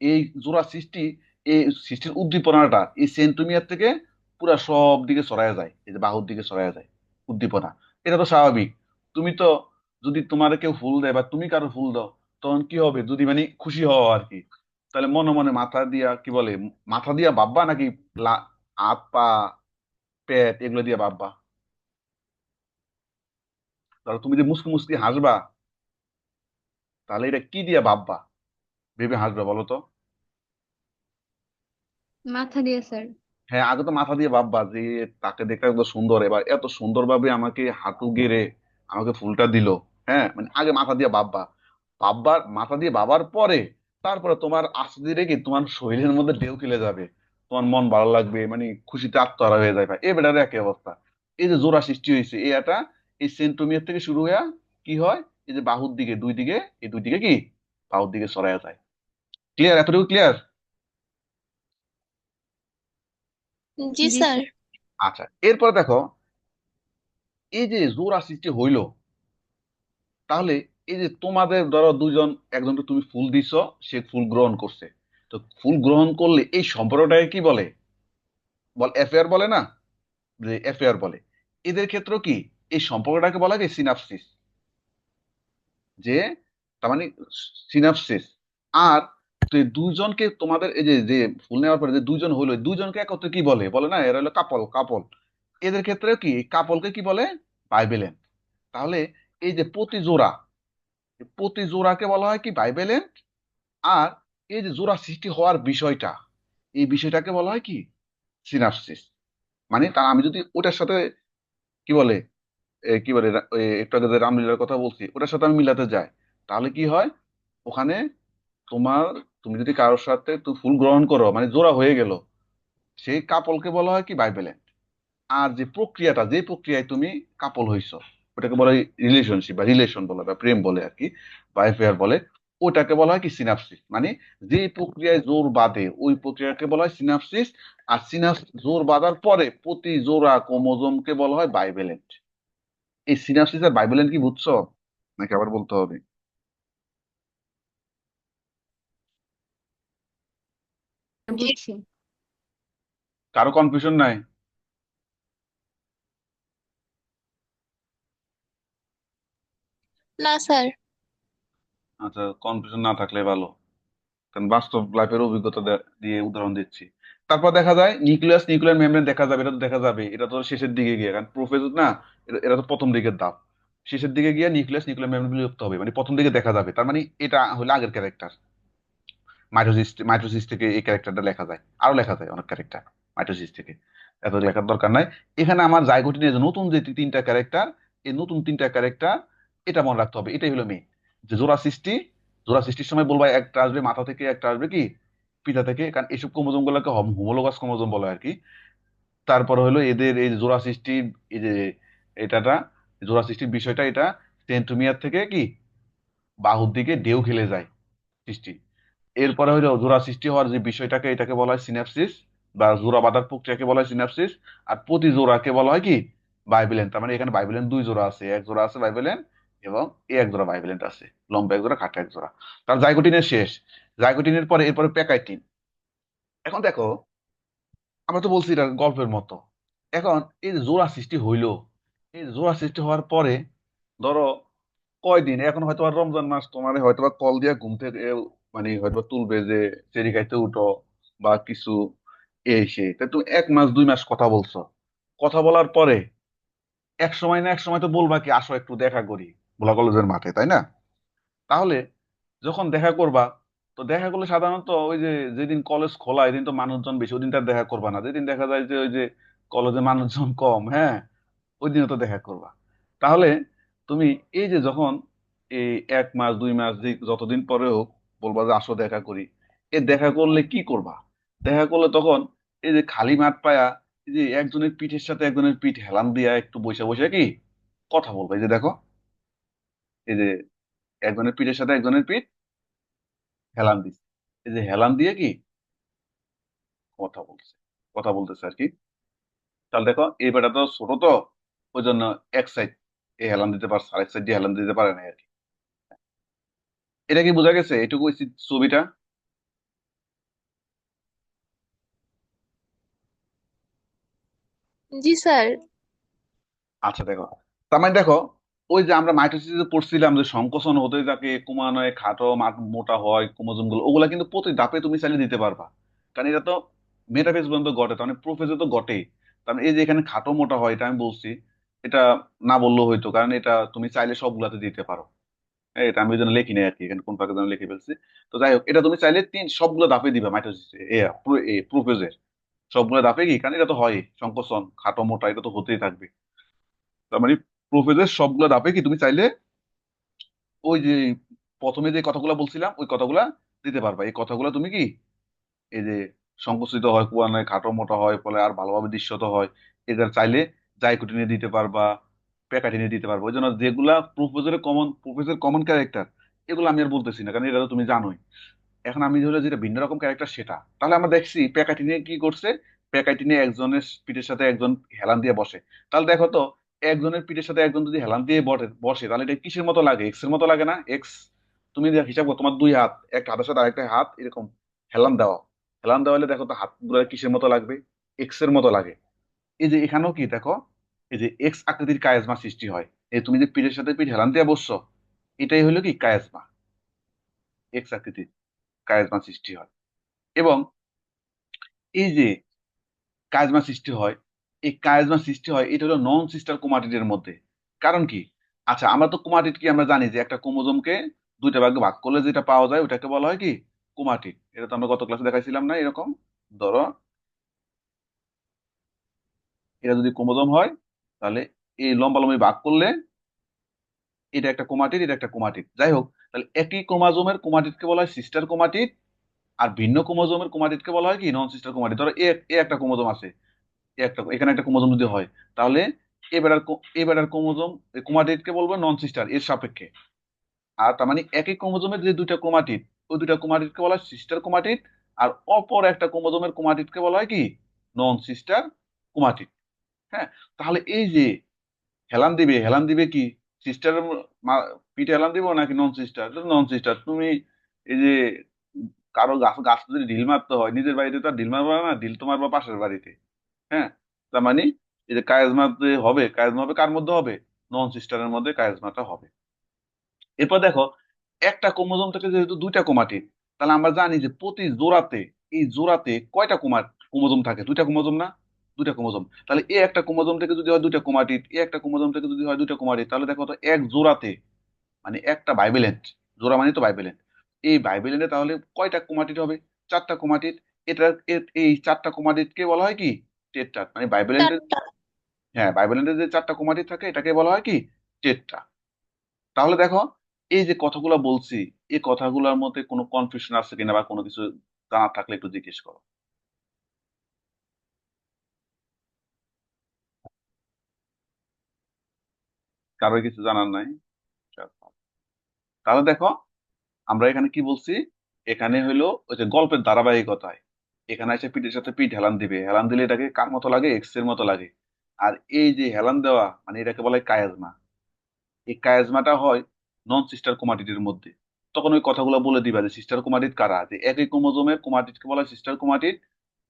এই জোড়া সৃষ্টি, এই সৃষ্টির উদ্দীপনাটা এই সেন্ট্রোমিয়ার থেকে পুরা সব দিকে ছড়ায় যায়, এই যে বাহুর দিকে ছড়ায় যায় উদ্দীপনা। এটা তো স্বাভাবিক। তুমি তো, যদি তোমার কেউ ফুল দেয় বা তুমি কারো ফুল দাও, তখন কি হবে, যদি মানে খুশি হও আর কি, তাহলে মনে মনে মাথা দিয়া কি বলে, মাথা দিয়া ভাববা নাকি হাত পা পেট এগুলো দিয়ে ভাববা? ধরো তুমি যে মুসকি মুসকি হাসবা, তাহলে এটা কি দিয়ে ভাববা, ভেবে হাসবা বলো তো? মাথা দিয়ে স্যার। হ্যাঁ, আগে তো মাথা দিয়ে ভাববা যে তাকে দেখতে এত সুন্দর, এবার এত সুন্দরভাবে আমাকে হাঁটু গেড়ে আমাকে ফুলটা দিল। হ্যাঁ, মানে আগে মাথা দিয়ে ভাববা। ভাববার, মাথা দিয়ে ভাবার পরে তারপরে তোমার আস্তে ধীরে কি তোমার শরীরের মধ্যে ঢেউ খেলে যাবে, তোমার মন ভালো লাগবে, মানে খুশিতে আত্মহারা হয়ে যাবে। এ বেটার একই অবস্থা। এই যে জোড়া সৃষ্টি হয়েছে, এটা এই সেন্ট্রোমিয়ার থেকে শুরু হয়ে কি হয়, এই যে বাহুর দিকে দুই দিকে, এই দুই দিকে কি বাহুর দিকে ছড়ায় যায়। ক্লিয়ার? এতটুকু ক্লিয়ার? জি জি স্যার। স্যার। আচ্ছা, এরপর দেখো, এই যে জোড়া সৃষ্টি হইলো, তাহলে এই যে তোমাদের ধরো দুজন, একজনকে তুমি ফুল দিছো, সে ফুল গ্রহণ করছে। তো ফুল গ্রহণ করলে এই সম্পর্কটাকে কি বলে, অ্যাফেয়ার বলে না, যে অ্যাফেয়ার বলে। এদের ক্ষেত্রেও কি এই সম্পর্কটাকে বলা হয় সিনাপসিস, যে তার মানে সিনাপসিস। আর তো এই দুজনকে তোমাদের এই যে যে ফুল নেওয়ার পরে যে দুজন হইলো, এই দুজনকে একত্রে কি বলে, বলে না এরা হলো কাপল, কাপল। এদের ক্ষেত্রে কি কাপলকে কি বলে, বাইবেলেন। তাহলে এই যে প্রতি জোড়া, প্রতি জোড়াকে বলা হয় কি বাইবেলেন। আর এই যে জোড়া সৃষ্টি হওয়ার বিষয়টা, এই বিষয়টাকে বলা হয় কি সিনাপসিস। মানে তা আমি যদি ওটার সাথে কি বলে, কি বলে একটু আগে যে রামলীলার কথা বলছি, ওটার সাথে আমি মিলাতে যাই, তাহলে কি হয় ওখানে তোমার, তুমি যদি কারোর সাথে তুমি ফুল গ্রহণ করো মানে জোড়া হয়ে গেল, সেই কাপলকে বলা হয় কি বাইবেলেন। আর যে প্রক্রিয়াটা, যে প্রক্রিয়ায় তুমি কাপল হইছো, ওটাকে বলা হয় রিলেশনশিপ বা রিলেশন বলে বা প্রেম বলে আর কি, বা অ্যাফেয়ার বলে, ওটাকে বলা হয় কি সিনাপসিস। মানে যে প্রক্রিয়ায় জোর বাঁধে ওই প্রক্রিয়াকে বলা হয় সিনাপসিস। আর সিনাপসিস জোর বাঁধার পরে প্রতি জোড়া ক্রোমোজোমকে বলা হয় বাইবেলেন্ট। এই সিনাপসিস আর বাইবেলেন্ট কি বুঝছো, নাকি আবার বলতে হবে? জি বুঝছি। কারো কনফিউশন নাই? না স্যার। আচ্ছা, কনফিউশন না থাকলে ভালো, কারণ বাস্তব লাইফের অভিজ্ঞতা দিয়ে উদাহরণ দিচ্ছি। তারপর দেখা যায় নিউক্লিয়াস, নিউক্লিয়ার মেমব্রেন দেখা যাবে, এটা তো দেখা যাবে, এটা তো শেষের দিকে গিয়ে, কারণ প্রোফেজ না, এরা তো প্রথম দিকের ধাপ। শেষের দিকে গিয়ে নিউক্লিয়াস, নিউক্লিয়ার মেমব্রেন বিলুপ্ত হবে, মানে প্রথম দিকে দেখা যাবে, তার মানে এটা হলো আগের ক্যারেক্টার। মাইটোসিস, মাইটোসিস থেকে এই ক্যারেক্টারটা লেখা যায়, আরো লেখা যায় অনেক ক্যারেক্টার মাইটোসিস থেকে, এত লেখার দরকার নাই। এখানে আমার জাইগোটিনের যে নতুন যে তিনটা ক্যারেক্টার, এই নতুন তিনটা ক্যারেক্টার, এটা মনে রাখতে হবে, এটাই হলো মেইন। যে জোড়া সৃষ্টি, জোড়া সৃষ্টির সময় বলবা একটা আসবে মাথা থেকে, একটা আসবে কি পিতা থেকে, কারণ এইসব ক্রোমোজোম গুলোকে হোমোলোগাস ক্রোমোজোম বলে আর কি। তারপর হলো এদের এই যে জোড়া সৃষ্টির এই যে এটাটা, জোড়া সৃষ্টির বিষয়টা, এটা সেন্ট্রোমিয়ার থেকে কি বাহুর দিকে ঢেউ খেলে যায় সৃষ্টি। এরপরে হলো জোড়া সৃষ্টি হওয়ার যে বিষয়টাকে, এটাকে বলা হয় সিনাপসিস, বা জোড়া বাঁধার প্রক্রিয়াকে বলা হয় সিনাপসিস। আর প্রতি জোড়াকে বলা হয় কি বাইবেলেন। তার মানে এখানে বাইবেলেন দুই জোড়া আছে, এক জোড়া আছে বাইবেলেন, এবং এক জোড়া বাইবেলেন্ট আছে, লম্বা এক জোড়া খাটো এক জোড়া। তার জাইগোটিনের শেষ, জাইগোটিনের পরে এরপরে প্যাকাইটিন। এখন দেখো, আমরা তো বলছি এটা গল্পের মতো। এখন এই যে জোড়া সৃষ্টি হইলো, এই জোড়া সৃষ্টি হওয়ার পরে ধরো কয়দিন, এখন হয়তো আর রমজান মাস, তোমার হয়তো বা কল দিয়া ঘুম থেকে মানে হয়তো তুলবে যে সেরি খাইতে উঠো বা কিছু, এই সেই, তা তুমি 1 মাস 2 মাস কথা বলছো, কথা বলার পরে এক সময় না এক সময় তো বলবা কি আসো একটু দেখা করি ভোলা কলেজের মাঠে, তাই না? তাহলে যখন দেখা করবা, তো দেখা করলে সাধারণত ওই যে যেদিন কলেজ খোলা এদিন তো মানুষজন বেশি, ওই দিন তার দেখা করবা না। যেদিন দেখা যায় যে ওই যে কলেজে মানুষজন কম, হ্যাঁ, ওই দিনে তো দেখা করবা। তাহলে তুমি এই যে যখন এই 1 মাস 2 মাস যে যতদিন পরে হোক বলবা যে আসো দেখা করি, এ দেখা করলে কি করবা? দেখা করলে তখন এই যে খালি মাঠ পায়া, এই যে একজনের পিঠের সাথে একজনের পিঠ হেলান দিয়া একটু বসে বসে কি কথা বলবা। এই যে দেখো, এই যে একজনের পিঠের সাথে একজনের পিঠ হেলান দিচ্ছে, এই যে হেলান দিয়ে কি কথা বলছে, কথা বলতেছে আর কি। তাহলে দেখো এই বেটা তো ছোট, তো ওই জন্য এক সাইড এ হেলান দিতে পারছে, আরেক সাইড দিয়ে হেলান দিতে পারে না আর কি। এটা কি বোঝা গেছে এটুকু ছবিটা? জি স্যার। আচ্ছা দেখো, তার মানে দেখো, ওই যে আমরা মাইটোসিসে পড়ছিলাম যে সংকোচন হতে থাকে, কমানো হয়, খাটো মোটা হয় ক্রোমোজোম গুলো, ওগুলা কিন্তু প্রতি ধাপে তুমি চাইলে দিতে পারবা। কারণ এটা তো মেটাফেজ পর্যন্ত ঘটে, তার মানে প্রোফেজে তো ঘটেই। কারণ এই যে এখানে খাটো মোটা হয়, এটা আমি বলছি, এটা না বললেও হয়তো, কারণ এটা তুমি চাইলে সবগুলাতে দিতে পারো। হ্যাঁ, এটা আমি ওই জন্য লিখি নাই আর কি, এখানে কোন ফাঁকে যেন লিখে ফেলছি। তো যাই হোক, এটা তুমি চাইলে সবগুলো ধাপে দিবা মাইটোসিসে, প্রোফেজের সবগুলো ধাপে, কি কারণ এটা তো হয় সংকোচন, খাটো মোটা এটা তো হতেই থাকবে। তার মানে প্রোফেজের সবগুলো ধাপে কি তুমি চাইলে ওই যে প্রথমে যে কথাগুলো বলছিলাম ওই কথাগুলা দিতে পারবা। এই কথাগুলো তুমি কি, এই যে সংকুচিত হয়, কুয়ানো হয়, খাটো মোটা হয়, ফলে আর ভালোভাবে দৃশ্যত হয়, এদের চাইলে জাইকোটিনে দিতে পারবা, প্যাকাটিনে দিতে পারবা। ওই জন্য যেগুলা প্রোফেসরের কমন ক্যারেক্টার, এগুলো আমি আর বলতেছি না, কারণ এটা তো তুমি জানোই। এখন আমি হলো যেটা ভিন্ন রকম ক্যারেক্টার সেটা, তাহলে আমরা দেখছি প্যাকাটিনে কি করছে, প্যাকাটিনে একজনের পিঠের সাথে একজন হেলান দিয়ে বসে। তাহলে দেখো তো, একজনের পিঠের সাথে একজন যদি হেলান দিয়ে বসে, তাহলে এটা কিসের মতো লাগে, এক্স এর মতো লাগে না? এক্স, তুমি হিসাব করো, তোমার দুই হাত, একটা হাতের সাথে আরেকটা হাত এরকম হেলান দেওয়া, হেলান দেওয়া হলে দেখো তো হাত গুলো কিসের মতো লাগবে, এক্স এর মতো লাগে। এই যে এখানেও কি দেখো, এই যে এক্স আকৃতির কায়াজমা সৃষ্টি হয়, এই তুমি যে পিঠের সাথে পিঠ হেলান দিয়ে বসছো, এটাই হলো কি কায়াজমা, এক্স আকৃতির কায়াজমা সৃষ্টি হয়। এবং এই যে কাজমা সৃষ্টি হয়, এই কাজমা সৃষ্টি হয় এটা হলো নন সিস্টার ক্রোমাটিডের মধ্যে। কারণ কি, আচ্ছা আমরা তো ক্রোমাটিড কি আমরা জানি যে একটা ক্রোমোজোমকে দুইটা ভাগে ভাগ করলে যেটা পাওয়া যায় ওটাকে বলা হয় কি ক্রোমাটিড। এটা তো আমরা গত ক্লাসে দেখাইছিলাম না এরকম। ধরো এটা যদি ক্রোমোজোম হয়, তাহলে এই লম্বালম্বি ভাগ করলে এটা একটা ক্রোমাটিড, এটা একটা ক্রোমাটিড। যাই হোক, তাহলে একই ক্রোমোজোমের ক্রোমাটিডকে বলা হয় সিস্টার ক্রোমাটিড, আর ভিন্ন ক্রোমোজোমের ক্রোমাটিডকে বলা হয় কি নন সিস্টার ক্রোমাটিড। ধরো এ একটা ক্রোমোজোম আছে, একটা এখানে একটা ক্রোমোজোম যদি হয়, তাহলে এবারের ক্রোমোজোম ক্রোমাটিডকে বলবো নন সিস্টার এর সাপেক্ষে। আর তার মানে একই ক্রোমোজোমের যে দুইটা ক্রোমাটিড, ওই দুইটা ক্রোমাটিডকে বলা হয় সিস্টার ক্রোমাটিড, আর অপর একটা ক্রোমোজোমের ক্রোমাটিডকে বলা হয় কি নন সিস্টার ক্রোমাটিড। হ্যাঁ, তাহলে এই যে হেলান দিবে কি সিস্টার পিঠে হেলান দিব নাকি নন সিস্টার? নন সিস্টার। তুমি এই যে কারো গাছ গাছ যদি ঢিল মারতে হয়, নিজের বাড়িতে তো আর ঢিল মারবা না, ঢিল তো মারবা পাশের বাড়িতে। হ্যাঁ, তার মানে এই যে কায়াজমা যে হবে, কায়াজমা হবে কার মধ্যে হবে, নন সিস্টারের মধ্যে কায়াজমাটা হবে। এরপর দেখো, একটা ক্রোমোজোম থেকে যেহেতু দুইটা ক্রোমাটিড, তাহলে আমরা জানি যে প্রতি জোড়াতে, এই জোড়াতে কয়টা ক্রোমোজোম থাকে, দুইটা ক্রোমোজোম না? দুইটা ক্রোমোজোম। তাহলে এই একটা ক্রোমোজোম থেকে যদি হয় দুইটা ক্রোমাটিড, এই একটা ক্রোমোজোম থেকে যদি হয় দুইটা ক্রোমাটিড, তাহলে দেখো তো এক জোড়াতে, মানে একটা বাইভ্যালেন্ট, জোড়া মানে তো বাইভ্যালেন্ট, এই বাইভ্যালেন্টে তাহলে কয়টা ক্রোমাটিড হবে? চারটা ক্রোমাটিড। এই চারটা ক্রোমাটিডকে বলা হয় কি টেট্রাড। মানে বাইভ্যালেন্টের, চারটা। হ্যাঁ বাইভ্যালেন্টের যে চারটা ক্রোমাটিড থাকে এটাকে বলা হয় কি টেট্রা। তাহলে দেখো, এই যে কথাগুলো বলছি, এই কথাগুলোর মধ্যে কোনো কনফিউশন আছে কিনা বা কোনো কিছু জানা থাকলে একটু জিজ্ঞেস করো। কারোর কিছু জানার নাই? তাহলে দেখো, আমরা এখানে কি বলছি, এখানে হইলো ওই যে গল্পের ধারাবাহিকতায়, এখানে এসে পিঠের সাথে পিঠ হেলান দিবে, হেলান দিলে এটাকে কার মতো লাগে, এক্স এর মতো লাগে। আর এই যে হেলান দেওয়া মানে এটাকে বলা হয় কায়াজমা। এই কায়াজমাটা হয় নন সিস্টার ক্রোমাটিডের মধ্যে। তখন ওই কথাগুলো বলে দিবা যে সিস্টার ক্রোমাটিড কারা, যে একই ক্রোমোজোমের ক্রোমাটিডকে বলা হয় সিস্টার ক্রোমাটিড,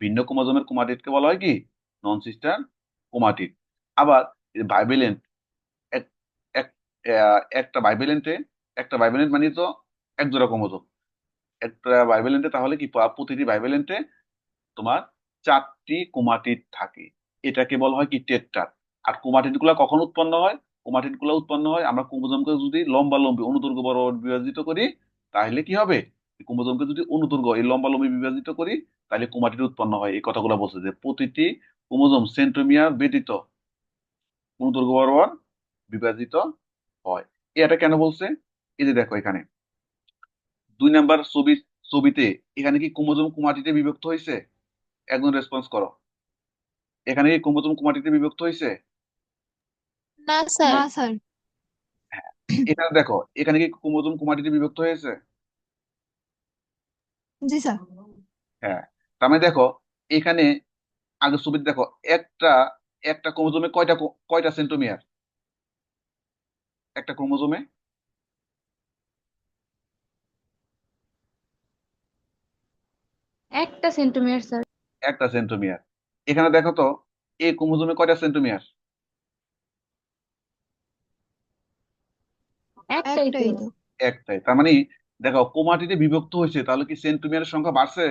ভিন্ন ক্রোমোজোমের ক্রোমাটিডকে বলা হয় কি নন সিস্টার ক্রোমাটিড। আবার বাইভ্যালেন্ট, এক এক একটা বাইভ্যালেন্টে, একটা বাইভ্যালেন্ট মানে তো এক জোড়া ক্রোমোজোম, একটা বাইভ্যালেন্টে তাহলে কি প্রতিটি বাইভ্যালেন্টে তোমার চারটি ক্রোমাটিড থাকে, এটাকে বলা হয় কি টেট্রাড। আর ক্রোমাটিড গুলা কখন উৎপন্ন হয়? ক্রোমাটিড গুলা উৎপন্ন হয় আমরা ক্রোমোজোমকে যদি লম্বা লম্বি অনুদৈর্ঘ্য বরাবর বিভাজিত করি, তাহলে কি হবে, ক্রোমোজোমকে যদি অনুদৈর্ঘ্য এই লম্বা লম্বি বিভাজিত করি, তাহলে ক্রোমাটিড উৎপন্ন হয়। এই কথাগুলো বলছে যে প্রতিটি ক্রোমোজোম সেন্ট্রোমিয়ার ব্যতীত অনুদৈর্ঘ্য বরাবর বিভাজিত হয়। এটা কেন বলছে? এই যে দেখো এখানে 2 নাম্বার ছবিতে এখানে কি ক্রোমোজোম ক্রোমাটিডে বিভক্ত হয়েছে? একজন রেসপন্স করো, এখানে কি ক্রোমোজোম ক্রোমাটিডে বিভক্ত হয়েছে? না স্যার। না স্যার। হ্যাঁ। এখানে দেখো, এখানে কি ক্রোমোজোম ক্রোমাটিডে বিভক্ত হয়েছে? জি স্যার। হ্যাঁ। তার মানে দেখো, এখানে আগের ছবিতে দেখো, একটা একটা ক্রোমোজোমে কয়টা সেন্ট্রোমিয়ার, একটা ক্রোমোজোমে একটা সেন্টিমিটার স্যার। একটা সেন্ট্রোমিয়ার। এখানে দেখো তো, এই ক্রোমোজোমে কয়টা সেন্ট্রোমিয়ার? একটাই তো। একটাই তো। একটাই। তার মানে দেখো ক্রোমাটিডে বিভক্ত হয়েছে, তাহলে কি সেন্ট্রোমিয়ারের সংখ্যা বাড়ছে?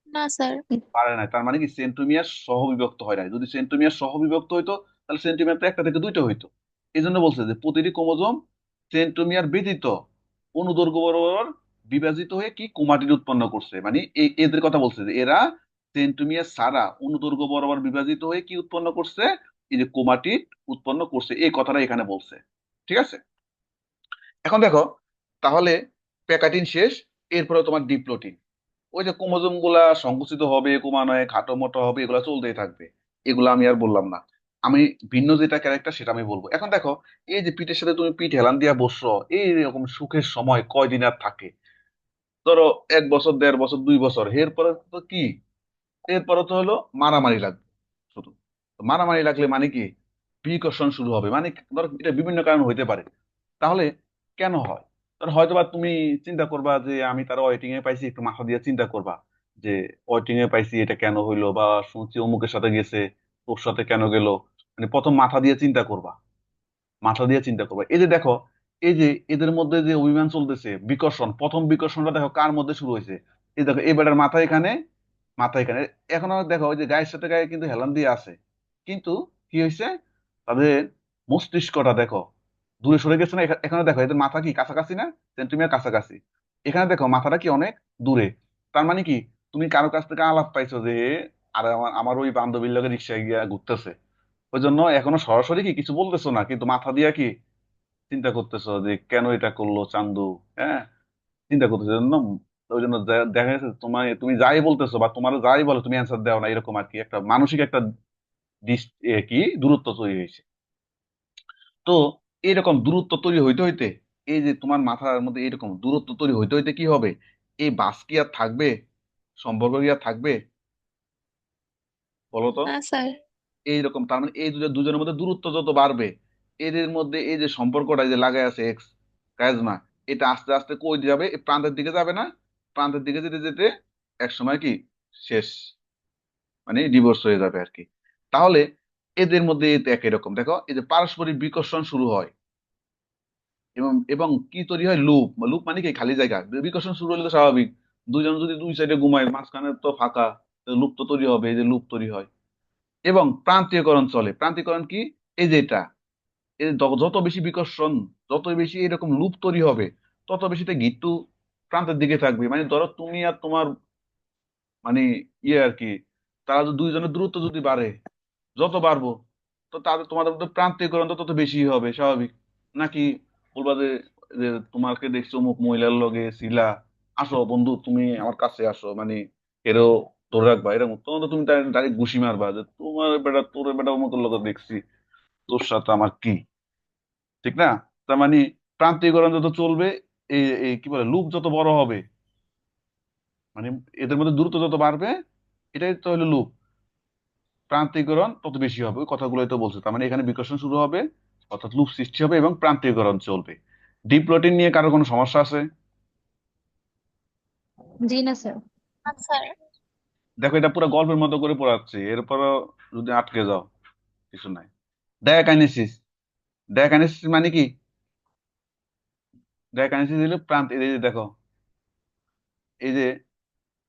না স্যার। বাড়ে নাই। তার মানে কি সেন্ট্রোমিয়ার সহ বিভক্ত হয় নাই। যদি সেন্ট্রোমিয়ার সহ বিভক্ত হইতো তাহলে সেন্ট্রোমিয়ার তো একটা থেকে দুইটা হইতো। এই জন্য বলছে যে প্রতিটি ক্রোমোজোম সেন্ট্রোমিয়ার ব্যতীত অনুদৈর্ঘ্য বরাবর বিভাজিত হয়ে কি ক্রোমাটিড উৎপন্ন করছে, মানে এদের কথা বলছে যে এরা সেন্ট্রোমিয়ার ছাড়া অনুদৈর্ঘ্য বরাবর বিভাজিত হয়ে কি উৎপন্ন করছে, এই যে ক্রোমাটিড উৎপন্ন করছে, এই কথাটা এখানে বলছে। ঠিক আছে। এখন দেখো, তাহলে প্যাকাটিন শেষ, এরপরে তোমার ডিপ্লোটিন। ওই যে ক্রোমোজোম গুলা সংকুচিত হবে, ক্রমান্বয়ে খাটো মোটো হবে, এগুলা চলতেই থাকবে। এগুলো আমি আর বললাম না। আমি ভিন্ন যেটা ক্যারেক্টার সেটা আমি বলবো। এখন দেখো, এই যে পিঠের সাথে তুমি পিঠ হেলান দিয়া বসছো, এইরকম সুখের সময় কয়দিন আর থাকে? ধরো 1 বছর, 1.5 বছর, 2 বছর, এরপরে তো কি, এরপরে তো হলো মারামারি লাগবে শুধু। তো মারামারি লাগলে মানে কি, প্রিকশন শুরু হবে। মানে ধরো এটা বিভিন্ন কারণ হইতে পারে। তাহলে কেন হয়? ধর হয়তো বা তুমি চিন্তা করবা যে আমি তার ওয়েটিং এ পাইছি, একটু মাথা দিয়ে চিন্তা করবা যে ওয়েটিং এ পাইছি, এটা কেন হইলো, বা শুনছি অমুকের সাথে গেছে, তোর সাথে কেন গেল। মানে প্রথম মাথা দিয়ে চিন্তা করবা, মাথা দিয়ে চিন্তা করবা। এই যে দেখো, এই যে এদের মধ্যে যে অভিমান চলতেছে, বিকর্ষণ, প্রথম বিকর্ষণটা দেখো কার মধ্যে শুরু হয়েছে। এই দেখো এই বেটার মাথা এখানে, মাথা এখানে। এখনো দেখো ওই যে গায়ের সাথে গায়ে কিন্তু হেলান দিয়ে আছে, কিন্তু কি হয়েছে, তাদের মস্তিষ্কটা দেখো দূরে সরে গেছে না। এখানে দেখো এদের মাথা কি কাছাকাছি না, সেন্টিমিটার কাছাকাছি। এখানে দেখো মাথাটা কি অনেক দূরে। তার মানে কি, তুমি কারো কাছ থেকে আলাপ পাইছো যে আর আমার আমার ওই বান্ধবীর লগে রিক্সায় গিয়া ঘুরতেছে, ওই জন্য এখনো সরাসরি কি কিছু বলতেছো না, কিন্তু মাথা দিয়া কি চিন্তা করতেছো যে কেন এটা করলো চান্দু। হ্যাঁ, চিন্তা করতেছো। এই জন্য, ওই জন্য দেখা গেছে তোমার, তুমি যাই বলতেছো বা তোমার যাই বলো তুমি অ্যান্সার দাও না, এরকম আর কি একটা মানসিক একটা কি দূরত্ব তৈরি হয়েছে। তো এরকম দূরত্ব তৈরি হইতে হইতে, এই যে তোমার মাথার মধ্যে এরকম দূরত্ব তৈরি হইতে হইতে কি হবে, এই বাস কি আর থাকবে, সম্পর্ক কি আর থাকবে, বলো তো? না স্যার। এইরকম, তার মানে এই দুজনের মধ্যে দূরত্ব যত বাড়বে, এদের মধ্যে এই যে সম্পর্কটা এই যে লাগাই আছে এক্স কাজমা, এটা আস্তে আস্তে কই যাবে, এই প্রান্তের দিকে যাবে না? প্রান্তের দিকে যেতে যেতে এক সময় কি শেষ, মানে ডিভোর্স হয়ে যাবে আর কি। তাহলে এদের মধ্যে এই তো একই রকম, দেখো এই যে পারস্পরিক বিকর্ষণ শুরু হয়, এবং এবং কি তৈরি হয়, লুপ। লুপ মানে কি, খালি জায়গা। বিকর্ষণ শুরু হলে তো স্বাভাবিক, দুইজন যদি দুই সাইডে ঘুমায়, মাঝখানে তো ফাঁকা, লুপ তো তৈরি হবে, এই যে লুপ তৈরি হয়। এবং প্রান্তীয়করণ চলে। প্রান্তীয়করণ কি, এই যে এটা, এই যত বেশি বিকর্ষণ, যত বেশি এরকম লুপ তৈরি হবে, তত বেশিতে গিট্টু প্রান্তের দিকে থাকবে। মানে ধরো তুমি আর তোমার, মানে ইয়ে আর কি, তারা যদি দুইজনের দূরত্ব যদি বাড়ে, যত বাড়বো, তো তাদের তোমাদের মধ্যে প্রান্তীয়করণ তো তত বেশি হবে, স্বাভাবিক নাকি? বলবা যে যে তোমাকে দেখছি অমুক মহিলার লগে ছিলা, আসো বন্ধু তুমি আমার কাছে আসো, মানে এরও ধরে রাখবা, এরকম তখন তো তুমি ডাইরেক্ট ঘুষি মারবা যে তোমার বেটা, তোর বেটা অমুকের লগে দেখছি, তোর সাথে আমার কি, ঠিক না? তার মানে প্রান্তিকরণ যত চলবে, এই এই কি বলে লুপ যত বড় হবে, মানে এদের মধ্যে দূরত্ব যত বাড়বে, এটাই তো হলো লুপ। প্রান্তিকরণ তত বেশি হবে, ওই কথাগুলোই তো বলছে। তার মানে এখানে বিকর্ষণ শুরু হবে, অর্থাৎ লুপ সৃষ্টি হবে এবং প্রান্তিকরণ চলবে। ডিপ্লটিন নিয়ে কারো কোনো সমস্যা আছে? জি না স্যার। না স্যার। দেখো এটা পুরো গল্পের মতো করে পড়াচ্ছি, এরপরও যদি আটকে যাও, কিছু নাই। ডায়াকাইনেসিস। ডায়াকাইনেসিস মানে কি, ডায়াকাইনেসিস হলো প্রান্ত, এই যে দেখো, এই যে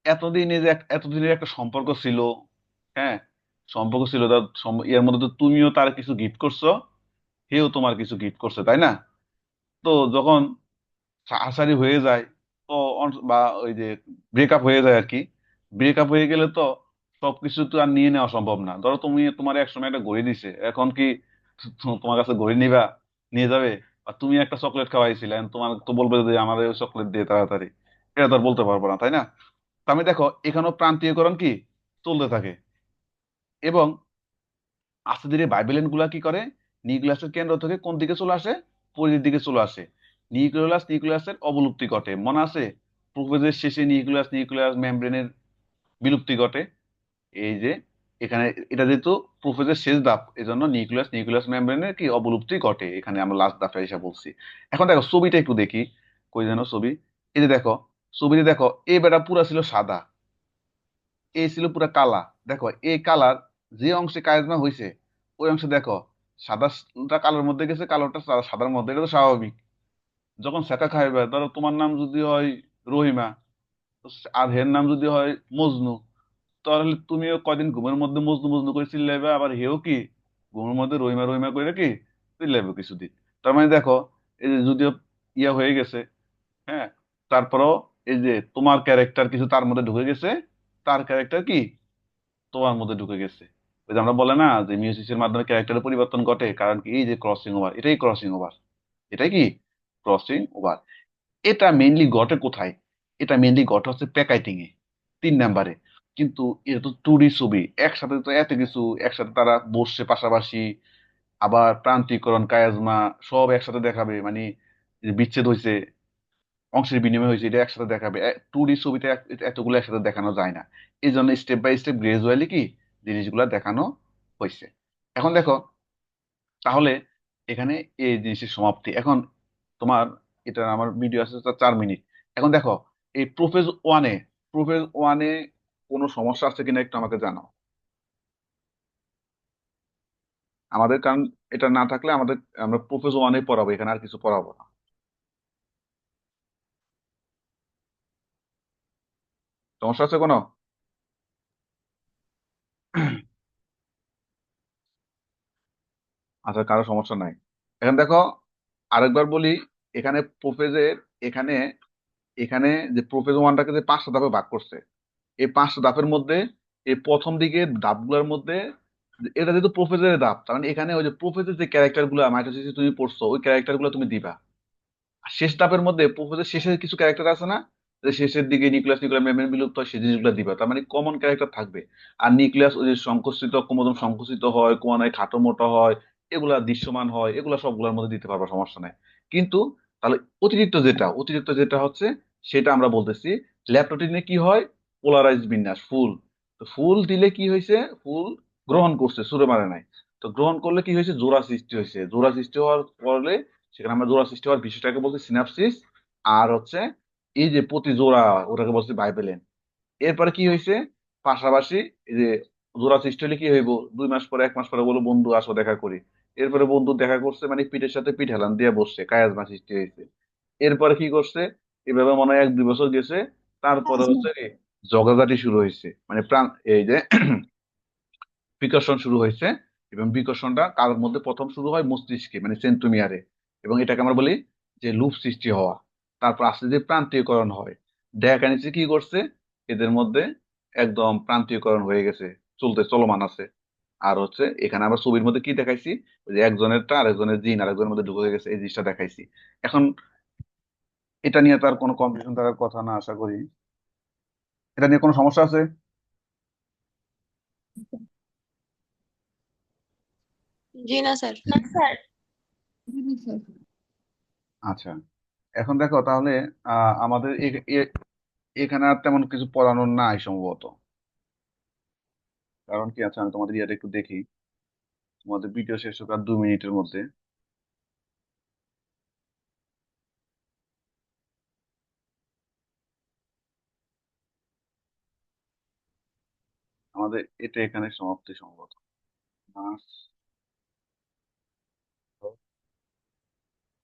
এতদিন, এই যে এতদিনের একটা সম্পর্ক ছিল, হ্যাঁ, সম্পর্ক ছিল তার এর মধ্যে তো তুমিও তার কিছু গিফট করছো, সেও তোমার কিছু গিফট করছে, তাই না? তো যখন হাসাহারি হয়ে যায়, তো বা ওই যে ব্রেকআপ হয়ে যায় আর কি, ব্রেকআপ হয়ে গেলে তো সবকিছু তো আর নিয়ে নেওয়া সম্ভব না। ধরো তুমি, তোমার এক সময় একটা ঘড়ি দিছে, এখন কি তোমার কাছে ঘড়ি নিবা, নিয়ে যাবে? আর তুমি একটা চকলেট খাওয়াইছিলে, এখন তোমার তো বলবে যে আমার ওই চকলেট দিয়ে তাড়াতাড়ি, এটা তো আর বলতে পারবো না, তাই না? তো আমি দেখো এখানেও প্রান্তীয়করণ কি চলতে থাকে। এবং আস্তে ধীরে ভাইবেলেন গুলা কি করে, নিউক্লিয়াসের কেন্দ্র থেকে কোন দিকে চলে আসে, পরিধির দিকে চলে আসে। নিউক্লিয়াসের অবলুপ্তি ঘটে, মনে আছে? প্রোফেজের শেষে নিউক্লিয়াস মেমব্রেনের বিলুপ্তি ঘটে। এই যে এখানে, এটা যেহেতু প্রোফেজের শেষ ধাপ, এই জন্য নিউক্লিয়াস মেমব্রেনের কি অবলুপ্তি ঘটে, এখানে আমরা লাস্ট ধাপটা হিসাব বলছি। এখন দেখো ছবিটা একটু দেখি, কই যেন ছবি, এই যে দেখো, ছবিতে দেখো এই বেটা পুরা ছিল সাদা, এই ছিল পুরা কালা, দেখো এই কালার যে অংশে কায়জমা হয়েছে ওই অংশে দেখো সাদাটা কালোর মধ্যে গেছে, কালোটা সাদার মধ্যে, এটা তো স্বাভাবিক। যখন সেকা খাইবে, ধরো তোমার নাম যদি হয় রহিমা, তো আর হের নাম যদি হয় মজনু, তাহলে তুমিও কয়দিন ঘুমের মধ্যে মজনু মজনু করে চিল্লাইবে, আবার হেও কি ঘুমের মধ্যে রহিমা রহিমা করে কি চিল্লাইবে কিছুদিন। তার মানে দেখো, এই যে যদিও ইয়া হয়ে গেছে, হ্যাঁ, তারপরও এই যে তোমার ক্যারেক্টার কিছু তার মধ্যে ঢুকে গেছে, তার ক্যারেক্টার কি তোমার মধ্যে ঢুকে গেছে। ওই যে আমরা বলে না যে মিউজিকের মাধ্যমে ক্যারেক্টারের পরিবর্তন ঘটে, কারণ কি এই যে ক্রসিং ওভার, এটাই ক্রসিং ওভার, এটাই কি ক্রসিং ওভার। এটা মেইনলি ঘটে কোথায়? এটা মেইনলি ঘটে হচ্ছে প্যাকেটিং এ, 3 নাম্বারে। কিন্তু এটা তো 2D ছবি, একসাথে তো এত কিছু একসাথে তারা বসছে পাশাপাশি, আবার প্রান্তিকরণ কায়াজমা সব একসাথে দেখাবে, মানে যে বিচ্ছেদ হয়েছে, অংশের বিনিময় হয়েছে, এটা একসাথে দেখাবে। 2D ছবিতে এতগুলো একসাথে দেখানো যায় না। এই জন্য স্টেপ বাই স্টেপ গ্রাজুয়ালি কি জিনিসগুলো দেখানো হয়েছে। এখন দেখো, তাহলে এখানে এই জিনিসের সমাপ্তি। এখন তোমার, এটা আমার ভিডিও আছে 4 মিনিট। এখন দেখো, এই প্রোফেজ ওয়ানে কোনো সমস্যা আছে কিনা একটু আমাকে জানাও। আমাদের কারণ এটা না থাকলে আমরা প্রোফেজ ওয়ানে পড়াবো, এখানে আর কিছু পড়াবো না। সমস্যা আছে কোনো? আচ্ছা, কারো সমস্যা নাই। এখন দেখো, আরেকবার বলি, এখানে প্রোফেজের, এখানে এখানে যে প্রোফেজ ওয়ানটাকে যে 5টা ধাপে ভাগ করছে, এই 5টা ধাপের মধ্যে এই প্রথম দিকে ধাপগুলোর মধ্যে, এটা যেহেতু প্রোফেজের ধাপ, তার মানে এখানে ওই যে প্রোফেজের যে ক্যারেক্টার গুলো মাইটোসিসে তুমি পড়ছো, ওই ক্যারেক্টার গুলো তুমি দিবা। আর শেষ ধাপের মধ্যে প্রোফেজের শেষের কিছু ক্যারেক্টার আছে না, যে শেষের দিকে নিউক্লিয়াস নিউক্লিয়ার মেমব্রেন বিলুপ্ত হয়, সেই জিনিসগুলো দিবা। তার মানে কমন ক্যারেক্টার থাকবে। আর নিউক্লিয়াস ওই যে সংকুচিত, ক্রোমোজোম সংকুচিত হয়, কোয়ানায় খাটো মোটো হয়, এগুলা দৃশ্যমান হয়, এগুলা সবগুলোর মধ্যে দিতে পারবা, সমস্যা নাই। কিন্তু তাহলে অতিরিক্ত যেটা হচ্ছে, সেটা আমরা বলতেছি ল্যাপটোটিনে কি হয়, পোলারাইজ বিন্যাস ফুল। তো ফুল দিলে কি হয়েছে, ফুল গ্রহণ করছে, সুরে মারে নাই। তো গ্রহণ করলে কি হয়েছে, জোড়া সৃষ্টি হয়েছে। জোড়া সৃষ্টি হওয়ার ফলে সেখানে আমরা জোড়া সৃষ্টি হওয়ার বিষয়টাকে বলছি সিনাপসিস। আর হচ্ছে এই যে প্রতি জোড়া, ওটাকে বলছি বাইবেলেন। এরপরে কি হয়েছে, পাশাপাশি এই যে জোড়া সৃষ্টি হলে কি হইব, 2 মাস পরে 1 মাস পরে বলো বন্ধু আসো দেখা করি। এরপরে বন্ধু দেখা করছে, মানে পিঠের সাথে পিঠ হেলান দিয়ে বসছে, কায়াজমা সৃষ্টি হয়েছে। এরপরে কি করছে, এভাবে মনে হয় 1-2 বছর গেছে, তারপরে হচ্ছে কি ঝগড়াঝাটি শুরু হয়েছে, মানে প্রাণ এই যে বিকর্ষণ শুরু হয়েছে। এবং বিকর্ষণটা কার মধ্যে প্রথম শুরু হয়, মস্তিষ্কে, মানে সেন্ট্রোমিয়ারে। এবং এটাকে আমরা বলি যে লুপ সৃষ্টি হওয়া। তারপর আস্তে ধীরে প্রান্তীয়করণ হয়। দেখা নিচ্ছে কি করছে, এদের মধ্যে একদম প্রান্তীয়করণ হয়ে গেছে, চলমান আছে। আর হচ্ছে এখানে আমরা ছবির মধ্যে কি দেখাইছি, ওই যে একজনেরটা আরেকজনের জিন আরেকজনের মধ্যে ঢুকে গেছে, এই জিনিসটা দেখাইছি। এখন এটা নিয়ে তার কোনো কনফিউশন থাকার কথা না, আশা করি। এটা নিয়ে কোনো সমস্যা আছে? জি না স্যার। জি জি, স্যার। আচ্ছা, এখন দেখো তাহলে, আমাদের এখানে আর তেমন কিছু পড়ানোর নাই সম্ভবত। কারণ কি আছে, আমি তোমাদের ইয়েটা একটু দেখি। তোমাদের ভিডিও শেষ হোক আর 2 মিনিটের মধ্যে। আমাদের এটা এখানে সমাপ্তি সম্ভবত।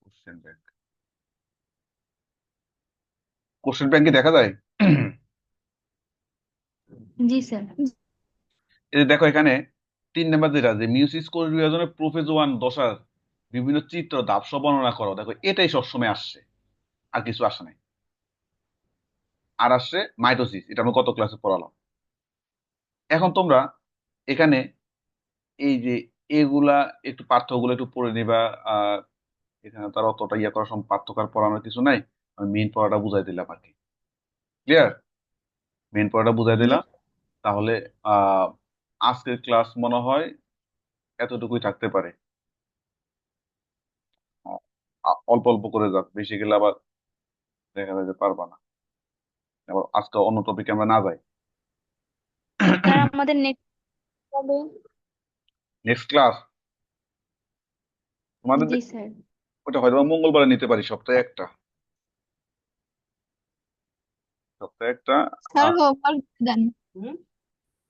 কোশ্চেন ব্যাংক, কোশ্চেন ব্যাংক কি দেখা যায়? জি স্যার। এই যে দেখো এখানে 3 নাম্বার যেটা, যে মিউসিস কোষ বিভাজনের প্রোফেজ ওয়ান দশার বিভিন্ন চিত্র ধাপসহ বর্ণনা করো, দেখো এটাই সবসময় আসছে, আর কিছু আসে নাই। আর আসছে মাইটোসিস, এটা আমরা গত ক্লাসে পড়ালাম। এখন তোমরা এখানে এই যে এগুলা একটু পার্থক্যগুলো একটু পড়ে নিবা। আহ এখানে তার অতটা ইয়ে করার পার্থক্য আর পড়ানোর কিছু নাই। আমি মেইন পড়াটা বুঝাই দিলাম আর কি। ক্লিয়ার? মেইন পড়াটা বুঝাই জি দিলাম। তাহলে আহ আজকের ক্লাস মনে হয় এতটুকুই থাকতে পারে। অল্প অল্প করে যাক, বেশি গেলে আবার দেখা যায় যে পারবা না। আবার আজকে অন্য টপিকে আমরা না যাই। স্যার, আমাদের নেক্সট হবে। নেক্সট ক্লাস তোমাদের জি স্যার। ওটা হয়তো মঙ্গলবারে নিতে পারি, সপ্তাহে একটা। সপ্তাহে একটা। স্যার আহ, হোমওয়ার্ক দেন।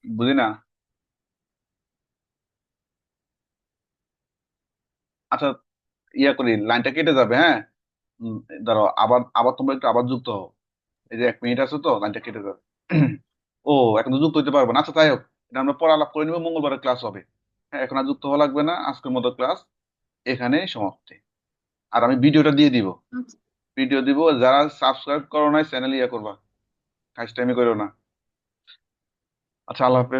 বুঝি না। আচ্ছা, ইয়া করি, লাইনটা কেটে যাবে, হ্যাঁ। উম, দাঁড়াও, আবার আবার তোমরা একটু আবার যুক্ত হও। এই যে 1 মিনিট আছে তো, লাইনটা কেটে যাবে। ও, এখন তো যুক্ত হইতে পারবো না, আচ্ছা তাই হোক, এটা আমরা পরে আলাপ করে নিবো, মঙ্গলবারে ক্লাস হবে। হ্যাঁ, এখন আর যুক্ত হওয়া লাগবে না, আজকের মতো ক্লাস এখানেই সমাপ্তি। আর আমি ভিডিওটা দিয়ে দিব, আচ্ছা। ভিডিও দিব, যারা সাবস্ক্রাইব করো নাই চ্যানেল ইয়া করবা, কাজ টাইমে করো না। আচ্ছা, আল্লাহ হাফেজ।